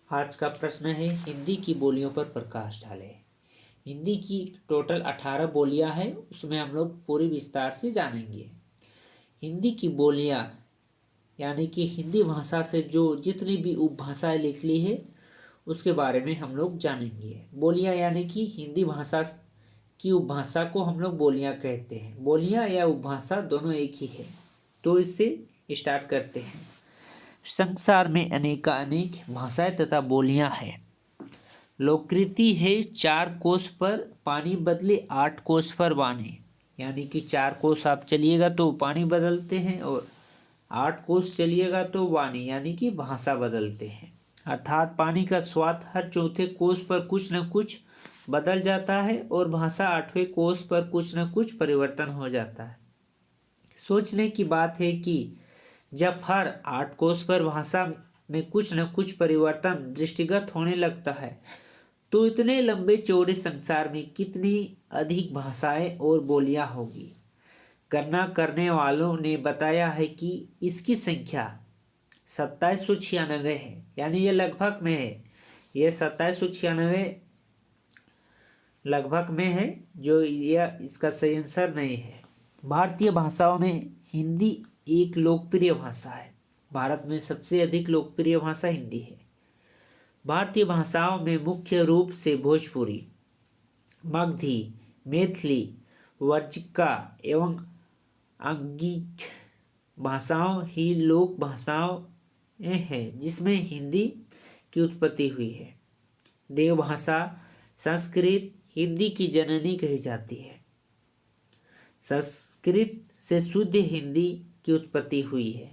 आज का प्रश्न है हिंदी की बोलियों पर प्रकाश डालें। हिंदी की टोटल 18 बोलियां हैं, उसमें हम लोग पूरी विस्तार से जानेंगे। हिंदी की बोलियां यानी कि हिंदी भाषा से जो जितनी भी उपभाषाएं निकली है उसके बारे में हम लोग जानेंगे। बोलियां यानी कि हिंदी भाषा की उपभाषा को हम लोग बोलियां कहते हैं। बोलियां या उपभाषा दोनों एक ही है। तो इससे स्टार्ट करते हैं। संसार में अनेकानेक भाषाएं तथा बोलियां हैं। लोककृति है 4 कोस पर पानी बदले 8 कोस पर वाणी। यानी कि 4 कोस आप चलिएगा तो पानी बदलते हैं और 8 कोस चलिएगा तो वाणी यानी कि भाषा बदलते हैं। अर्थात पानी का स्वाद हर चौथे कोस पर कुछ न कुछ बदल जाता है और भाषा 8वें कोस पर कुछ न कुछ परिवर्तन हो जाता है। सोचने की बात है कि जब हर 8 कोस पर भाषा में कुछ न कुछ परिवर्तन दृष्टिगत होने लगता है तो इतने लंबे चौड़े संसार में कितनी अधिक भाषाएं और बोलियां होगी। गणना करने वालों ने बताया है कि इसकी संख्या 2796 है। यानी ये लगभग में है, ये 2796 लगभग में है, जो यह इसका सही आंसर नहीं है। भारतीय भाषाओं में हिंदी एक लोकप्रिय भाषा है। भारत में सबसे अधिक लोकप्रिय भाषा हिंदी है। भारतीय भाषाओं में मुख्य रूप से भोजपुरी, मगधी, मैथिली, वर्जिका एवं आंगिक भाषाओं ही लोक भाषाएं हैं जिसमें हिंदी की उत्पत्ति हुई है। देवभाषा संस्कृत हिंदी की जननी कही जाती है। संस्कृत से शुद्ध हिंदी की उत्पत्ति हुई है,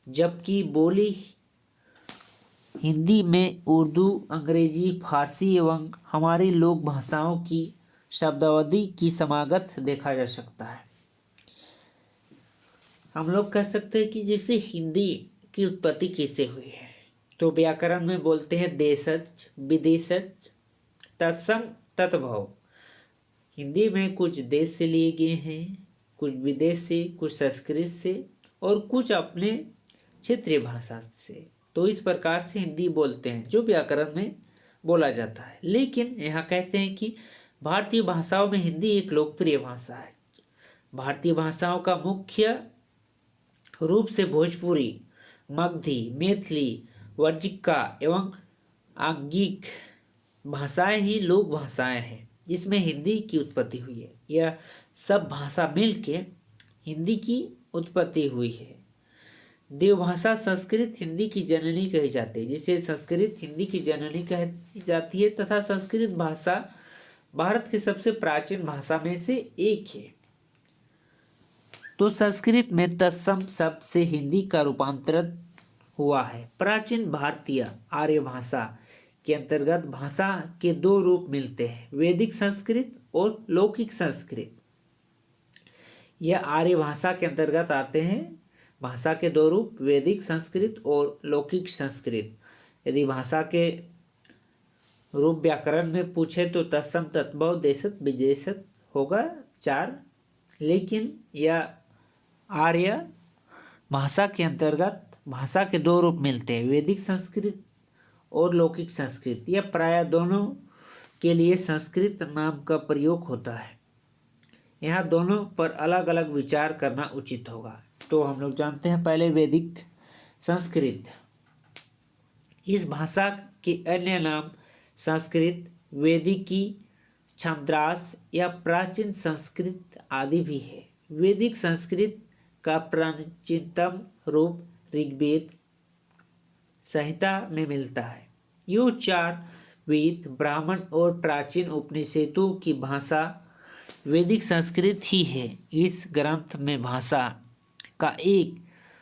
जबकि बोली हिंदी में उर्दू, अंग्रेजी, फारसी एवं हमारी लोक भाषाओं की शब्दावली की समागत देखा जा सकता है। हम लोग कह सकते हैं कि जैसे हिंदी की उत्पत्ति कैसे हुई है, तो व्याकरण में बोलते हैं देशज, विदेशज, तत्सम, तत्भव। हिंदी में कुछ देश से लिए गए हैं, कुछ विदेश से, कुछ संस्कृत से और कुछ अपने क्षेत्रीय भाषा से। तो इस प्रकार से हिंदी बोलते हैं जो व्याकरण में बोला जाता है। लेकिन यहाँ कहते हैं कि भारतीय भाषाओं में हिंदी एक लोकप्रिय भाषा है। भारतीय भाषाओं का मुख्य रूप से भोजपुरी, मगधी, मैथिली, वर्जिका एवं आंगिक भाषाएं ही लोक भाषाएं हैं जिसमें हिंदी की उत्पत्ति हुई है। यह सब भाषा मिलके हिंदी की उत्पत्ति हुई है। देवभाषा संस्कृत हिंदी की जननी कही जाती है। जिसे संस्कृत हिंदी की जननी कही जाती है तथा संस्कृत भाषा भारत की सबसे प्राचीन भाषा में से एक है। तो संस्कृत में तत्सम शब्द से हिंदी का रूपांतरण हुआ है। प्राचीन भारतीय आर्य भाषा के अंतर्गत भाषा के 2 रूप मिलते हैं, वैदिक संस्कृत और लौकिक संस्कृत। यह आर्य भाषा के अंतर्गत आते हैं। भाषा के 2 रूप, वैदिक संस्कृत और लौकिक संस्कृत। यदि भाषा के रूप व्याकरण में पूछे तो तत्सम, तत्भव, देशत, विदेशत होगा 4। लेकिन यह आर्य भाषा के अंतर्गत भाषा के 2 रूप मिलते हैं, वैदिक संस्कृत और लौकिक संस्कृत। यह प्रायः दोनों के लिए संस्कृत नाम का प्रयोग होता है। यहाँ दोनों पर अलग अलग विचार करना उचित होगा। तो हम लोग जानते हैं पहले वैदिक संस्कृत। इस भाषा के अन्य नाम संस्कृत, वैदिकी, छांद्रास या प्राचीन संस्कृत आदि भी है। वैदिक संस्कृत का प्राचीनतम रूप ऋग्वेद संहिता में मिलता है। यो 4 वेद, ब्राह्मण और प्राचीन उपनिषदों की भाषा वैदिक संस्कृत ही है। इस ग्रंथ में भाषा का एक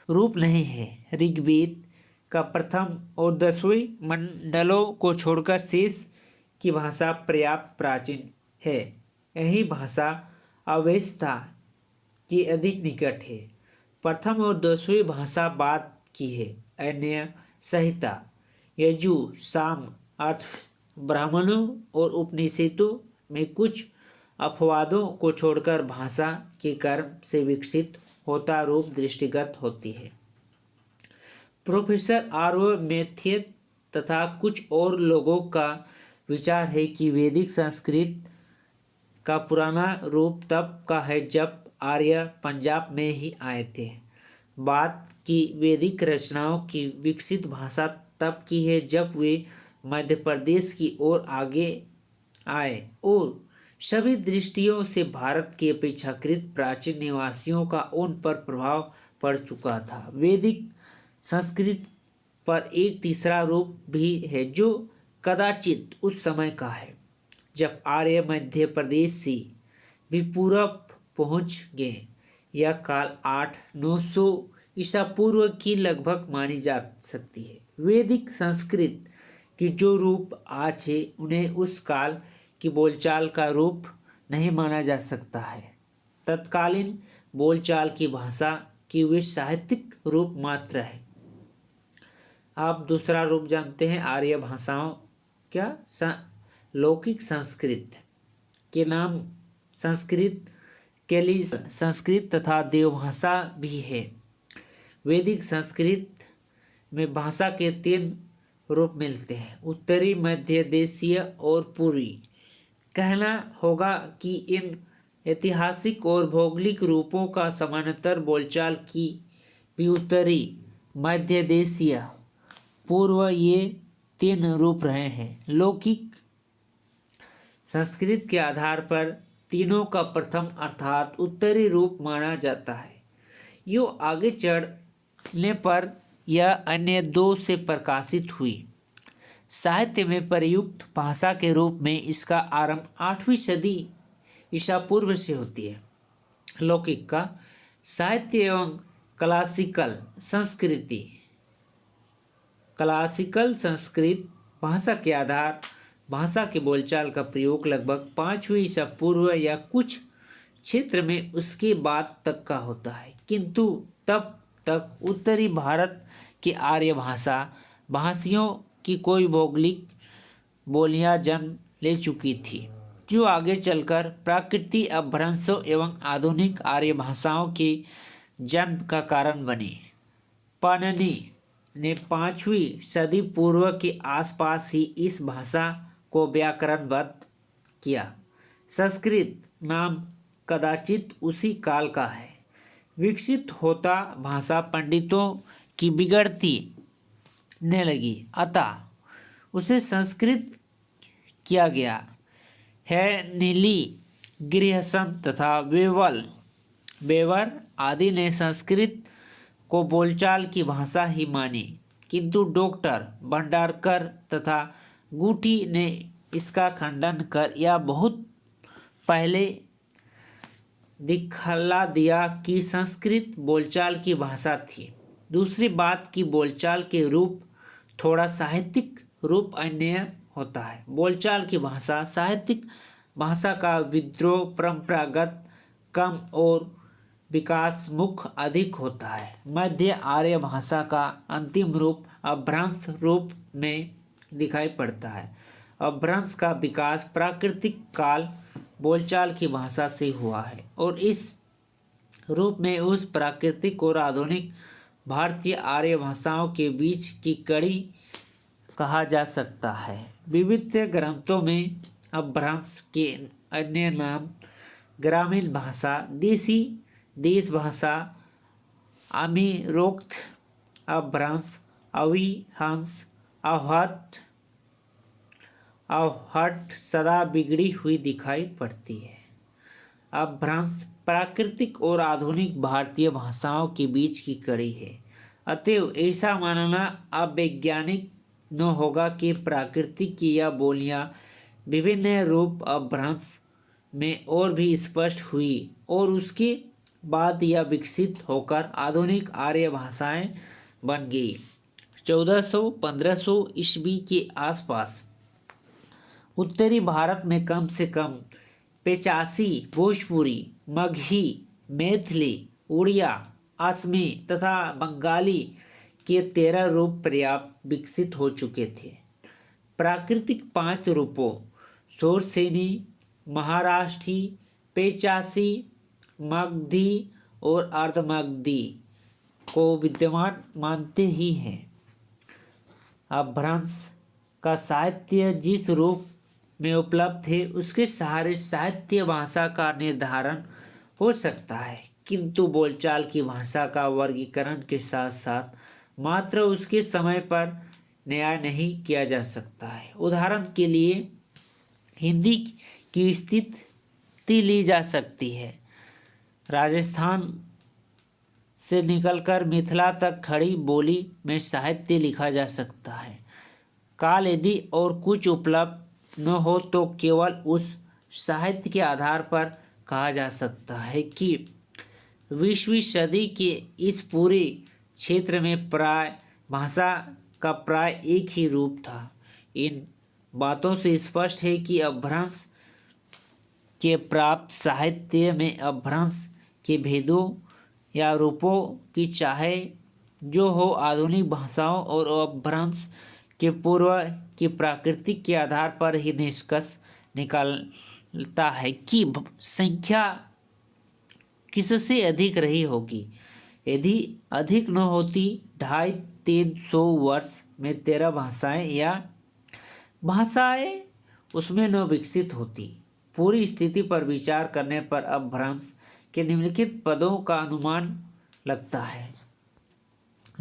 रूप नहीं है। ऋग्वेद का प्रथम और 10वें मंडलों को छोड़कर शेष की भाषा पर्याप्त प्राचीन है। यही भाषा अवेस्ता के अधिक निकट है। प्रथम और 10वीं भाषा बाद की है। अन्य संहिता, यजु, साम, अर्थ, ब्राह्मणों और उपनिषदों में कुछ अपवादों को छोड़कर भाषा के कर्म से विकसित होता रूप दृष्टिगत होती है। Professor RO. मैथ्यू तथा कुछ और लोगों का विचार है कि वैदिक संस्कृत का पुराना रूप तब का है जब आर्य पंजाब में ही आए थे। बात की वैदिक रचनाओं की विकसित भाषा तब की है जब वे मध्य प्रदेश की ओर आगे आए और सभी दृष्टियों से भारत के अपेक्षाकृत प्राचीन निवासियों का उन पर प्रभाव पड़ चुका था। वैदिक संस्कृत पर एक तीसरा रूप भी है जो कदाचित उस समय का है जब आर्य मध्य प्रदेश से भी पूरब पहुंच गए। यह काल 800-900 ईसा पूर्व की लगभग मानी जा सकती है। वैदिक संस्कृत की जो रूप आज है उन्हें उस काल की बोलचाल का रूप नहीं माना जा सकता है। तत्कालीन बोलचाल की भाषा की वे साहित्यिक रूप मात्र है। आप दूसरा रूप जानते हैं आर्य भाषाओं लौकिक संस्कृत के नाम संस्कृत के लिए संस्कृत तथा देवभाषा भी है। वैदिक संस्कृत में भाषा के 3 रूप मिलते हैं, उत्तरी, मध्य देशीय और पूर्वी। कहना होगा कि इन ऐतिहासिक और भौगोलिक रूपों का समानांतर बोलचाल की भी उत्तरी, मध्य देशीय, पूर्व ये 3 रूप रहे हैं। लौकिक संस्कृत के आधार पर तीनों का प्रथम अर्थात उत्तरी रूप माना जाता है। यूँ आगे चढ़ने पर यह अन्य 2 से प्रकाशित हुई। साहित्य में प्रयुक्त भाषा के रूप में इसका आरंभ 8वीं सदी ईसा पूर्व से होती है। लौकिक का साहित्य एवं क्लासिकल संस्कृत भाषा के आधार भाषा के बोलचाल का प्रयोग लगभग 5वीं ईसा पूर्व या कुछ क्षेत्र में उसके बाद तक का होता है, किंतु तब तक उत्तरी भारत के आर्य भाषियों की कोई भौगोलिक बोलियां जन्म ले चुकी थी, जो आगे चलकर प्राकृतिक अपभ्रंशों एवं आधुनिक आर्य भाषाओं के जन्म का कारण बनी। पाणिनि ने 5वीं सदी पूर्व के आसपास ही इस भाषा को व्याकरणबद्ध किया। संस्कृत नाम कदाचित उसी काल का है। विकसित होता भाषा पंडितों की बिगड़ती ने लगी, अतः उसे संस्कृत किया गया है। नीली, गृहस्थ तथा वेवर आदि ने संस्कृत को बोलचाल की भाषा ही मानी, किंतु डॉक्टर भंडारकर तथा गुठी ने इसका खंडन कर यह बहुत पहले दिखला दिया कि संस्कृत बोलचाल की भाषा थी। दूसरी बात की बोलचाल के रूप थोड़ा साहित्यिक रूप अन्य होता है। बोलचाल की भाषा साहित्यिक भाषा का विद्रोह परंपरागत कम और विकासमुख अधिक होता है। मध्य आर्य भाषा का अंतिम रूप अपभ्रंश रूप में दिखाई पड़ता है। अपभ्रंश का विकास प्राकृतिक काल बोलचाल की भाषा से हुआ है और इस रूप में उस प्राकृतिक और आधुनिक भारतीय आर्य भाषाओं के बीच की कड़ी कहा जा सकता है। विविध ग्रंथों में अपभ्रंश के अन्य नाम ग्रामीण भाषा, देश भाषा, अमीरोक्त अपभ्रंश, अविहंस, अवहट सदा बिगड़ी हुई दिखाई पड़ती है। अपभ्रंश प्राकृतिक और आधुनिक भारतीय भाषाओं के बीच की कड़ी है। अतएव ऐसा मानना अवैज्ञानिक न होगा कि प्राकृतिक की यह बोलियां विभिन्न रूप अपभ्रंश में और भी स्पष्ट हुई और उसके बाद यह विकसित होकर आधुनिक आर्य भाषाएं बन गई। 1400-1500 ईस्वी के आसपास उत्तरी भारत में कम से कम 85 भोजपुरी, मगही, मैथिली, उड़िया, असमी तथा बंगाली के 13 रूप पर्याप्त विकसित हो चुके थे। प्राकृतिक 5 रूपों शोरसेनी, महाराष्ट्री, पेचासी, मगधी और अर्धमगधी को विद्यमान मानते ही हैं। अपभ्रंश का साहित्य जिस रूप में उपलब्ध है उसके सहारे साहित्य भाषा का निर्धारण हो सकता है, किंतु बोलचाल की भाषा का वर्गीकरण के साथ साथ मात्र उसके समय पर न्याय नहीं किया जा सकता है। उदाहरण के लिए हिंदी की स्थिति ली जा सकती है। राजस्थान से निकलकर मिथिला तक खड़ी बोली में साहित्य लिखा जा सकता है। काल यदि और कुछ उपलब्ध न हो तो केवल उस साहित्य के आधार पर कहा जा सकता है कि 20वीं सदी के इस पूरे क्षेत्र में प्राय भाषा का प्राय एक ही रूप था। इन बातों से स्पष्ट है कि अपभ्रंश के प्राप्त साहित्य में अपभ्रंश के भेदों या रूपों की चाहे जो हो आधुनिक भाषाओं और अपभ्रंश के पूर्व की प्रकृति के आधार पर ही निष्कर्ष निकालता है कि संख्या किससे अधिक रही होगी। यदि अधिक न होती 250-300 वर्ष में 13 भाषाएं या भाषाएं उसमें न विकसित होती। पूरी स्थिति पर विचार करने पर अपभ्रंश के निम्नलिखित पदों का अनुमान लगता है।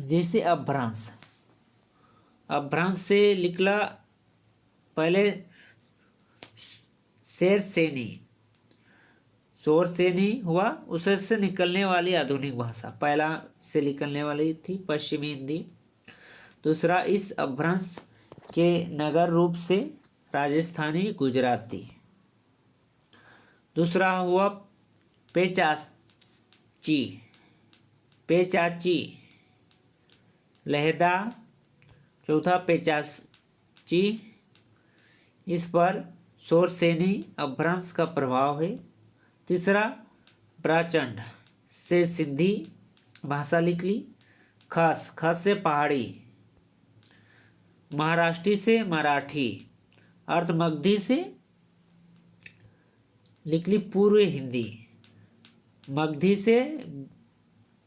जैसे अपभ्रंश से निकला पहले शेर सेनी हुआ, उससे निकलने वाली आधुनिक भाषा पहला से निकलने वाली थी पश्चिमी हिंदी। दूसरा इस अपभ्रंश के नगर रूप से राजस्थानी गुजराती। दूसरा हुआ पेचाची लहदा। चौथा पेचाची, इस पर शोरसेनी अपभ्रंश का प्रभाव है। तीसरा प्रचंड से सिंधी भाषा निकली। खस से पहाड़ी। महाराष्ट्री से मराठी। अर्थमगधी से निकली पूर्व हिंदी। मगधी से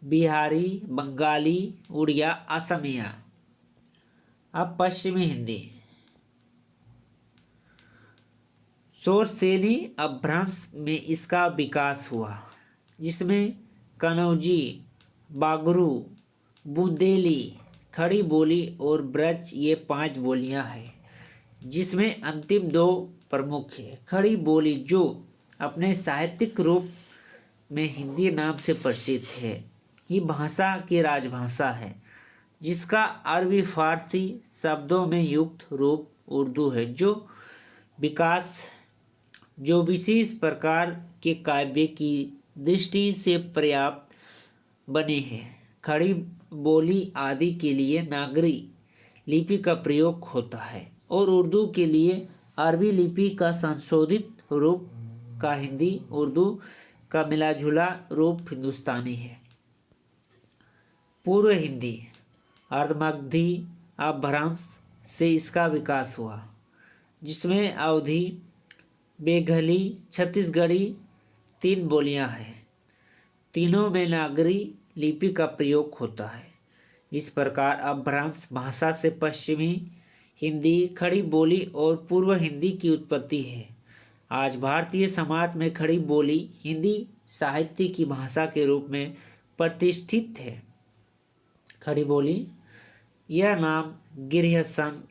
बिहारी, बंगाली, उड़िया, असमिया। अब पश्चिमी हिंदी। शोरसेनी अपभ्रंश में इसका विकास हुआ, जिसमें कनौजी, बागरू, बुंदेली, खड़ी बोली और ब्रज ये 5 बोलियां हैं, जिसमें अंतिम 2 प्रमुख है। खड़ी बोली जो अपने साहित्यिक रूप में हिंदी नाम से प्रसिद्ध है, ये भाषा की राजभाषा है, जिसका अरबी फारसी शब्दों में युक्त रूप उर्दू है, जो विशेष प्रकार के काव्य की दृष्टि से पर्याप्त बने हैं। खड़ी बोली आदि के लिए नागरी लिपि का प्रयोग होता है और उर्दू के लिए अरबी लिपि का संशोधित रूप का हिंदी उर्दू का मिलाजुला रूप हिंदुस्तानी है। पूर्व हिंदी अर्धमगधी अपभ्रंश से इसका विकास हुआ, जिसमें अवधी, मेघली, छत्तीसगढ़ी 3 बोलियां हैं। तीनों में नागरी लिपि का प्रयोग होता है। इस प्रकार अपभ्रंश भाषा से पश्चिमी हिंदी, खड़ी बोली और पूर्व हिंदी की उत्पत्ति है। आज भारतीय समाज में खड़ी बोली हिंदी साहित्य की भाषा के रूप में प्रतिष्ठित है। खड़ी बोली यह नाम गिरिहसन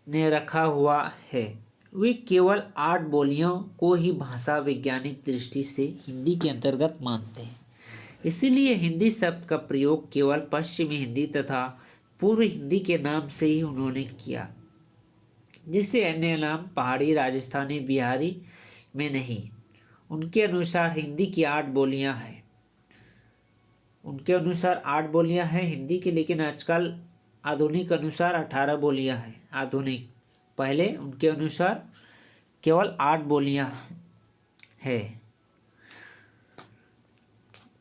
ने रखा हुआ है। वे केवल 8 बोलियों को ही भाषा वैज्ञानिक दृष्टि से हिंदी के अंतर्गत मानते हैं। इसीलिए हिंदी शब्द का प्रयोग केवल पश्चिमी हिंदी तथा पूर्व हिंदी के नाम से ही उन्होंने किया, जैसे अन्य नाम पहाड़ी, राजस्थानी, बिहारी में नहीं। उनके अनुसार हिंदी की 8 बोलियां हैं। हिंदी की, लेकिन आजकल आधुनिक अनुसार 18 बोलियां हैं। आधुनिक पहले उनके अनुसार केवल 8 बोलियां हैं।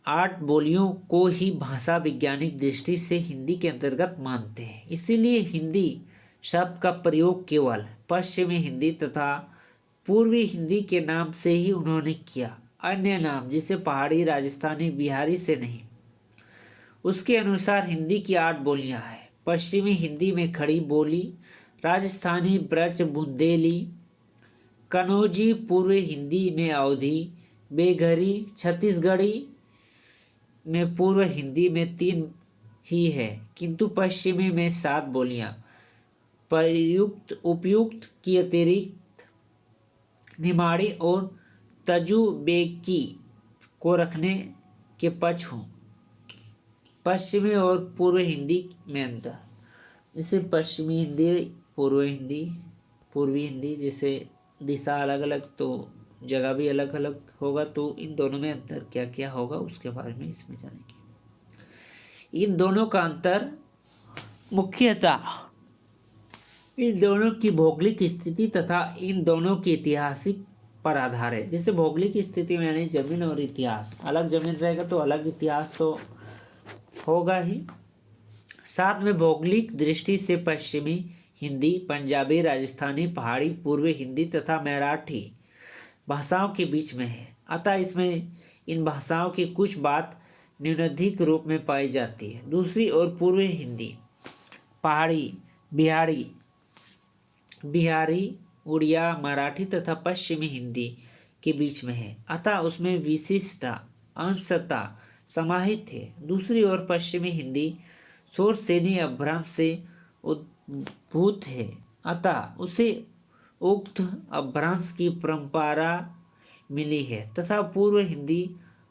8 बोलियों को ही भाषा वैज्ञानिक दृष्टि से हिंदी के अंतर्गत मानते हैं। इसीलिए हिंदी शब्द का प्रयोग केवल पश्चिमी हिंदी तथा पूर्वी हिंदी के नाम से ही उन्होंने किया, अन्य नाम जैसे पहाड़ी, राजस्थानी, बिहारी से नहीं। उसके अनुसार हिंदी की 8 बोलियां हैं। पश्चिमी हिंदी में खड़ी बोली, राजस्थानी ब्रज बुंदेली, कनौजी पूर्व हिंदी में अवधी, बेघरी छत्तीसगढ़ी में पूर्व हिंदी में 3 ही है, किंतु पश्चिमी में 7 बोलियां प्रयुक्त उपयुक्त की अतिरिक्त निमाड़ी और तजुबेकी को रखने के पक्ष हूँ। पश्चिमी और पूर्व हिंदी में अंतर, जैसे पश्चिमी हिंदी, पूर्वी हिंदी, जैसे दिशा अलग अलग तो जगह भी अलग अलग होगा, तो इन दोनों में अंतर क्या क्या होगा उसके बारे में इसमें जानेंगे। इन दोनों का अंतर मुख्यतः इन दोनों की भौगोलिक स्थिति तथा इन दोनों की ऐतिहासिक पर आधार है। जैसे भौगोलिक स्थिति में यानी जमीन और इतिहास, अलग जमीन रहेगा तो अलग इतिहास तो होगा ही। साथ में भौगोलिक दृष्टि से पश्चिमी हिंदी पंजाबी, राजस्थानी, पहाड़ी, पूर्वी हिंदी तथा मराठी भाषाओं के बीच में है। अतः इसमें इन भाषाओं की कुछ बात न्यूनाधिक रूप में पाई जाती है। दूसरी ओर पूर्वी हिंदी पहाड़ी, बिहारी, उड़िया, मराठी तथा पश्चिमी हिंदी के बीच में है, अतः उसमें विशिष्टता अंशता समाहित है। दूसरी ओर पश्चिमी हिंदी शोरसेनी अपभ्रंश से उद्भूत है, अतः उसे उक्त अपभ्रंश की परंपरा मिली है तथा पूर्व हिंदी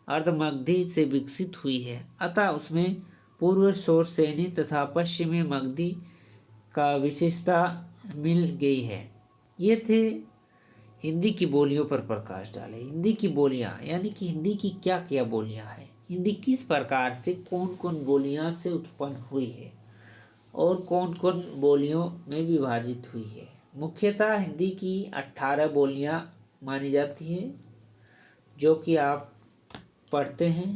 अर्धमगधी से विकसित हुई है, अतः उसमें पूर्व शोरसेनी तथा पश्चिमी मगधी का विशेषता मिल गई है। ये थे हिंदी की बोलियों पर प्रकाश डाले। हिंदी की बोलियां यानी कि हिंदी की क्या क्या बोलियां हैं, हिंदी किस प्रकार से कौन कौन बोलियां से उत्पन्न हुई है और कौन कौन बोलियों में विभाजित हुई है। मुख्यतः हिंदी की 18 बोलियां मानी जाती हैं, जो कि आप पढ़ते हैं।